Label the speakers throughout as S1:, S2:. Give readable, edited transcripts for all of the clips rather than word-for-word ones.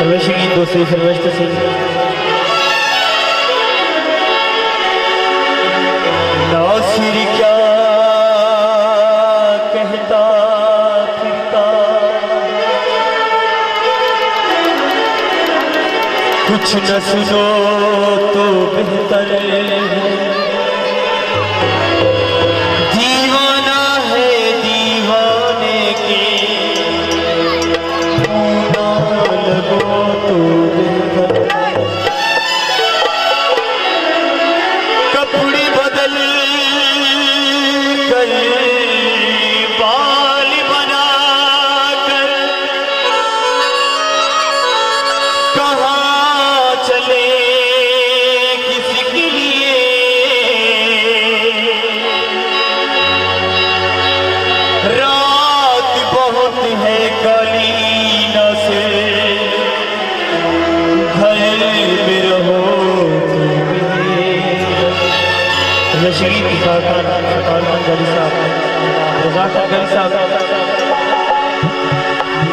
S1: सर्वेशी दूसरी सर्वेष्ट सिंह नासिर क्या कहता फिरता कुछ न सुनो तो बेहतर दीवाना है दीवाने के लगो तो बेहतर कपड़े बदल कर बाल बना कर कहाँ चले किसके लिए रात बहुत है काली न से घर में रहो रशीद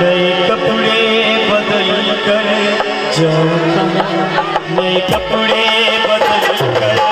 S1: नए कपड़े बदल कर जाऊँ नए कपड़े बदल कर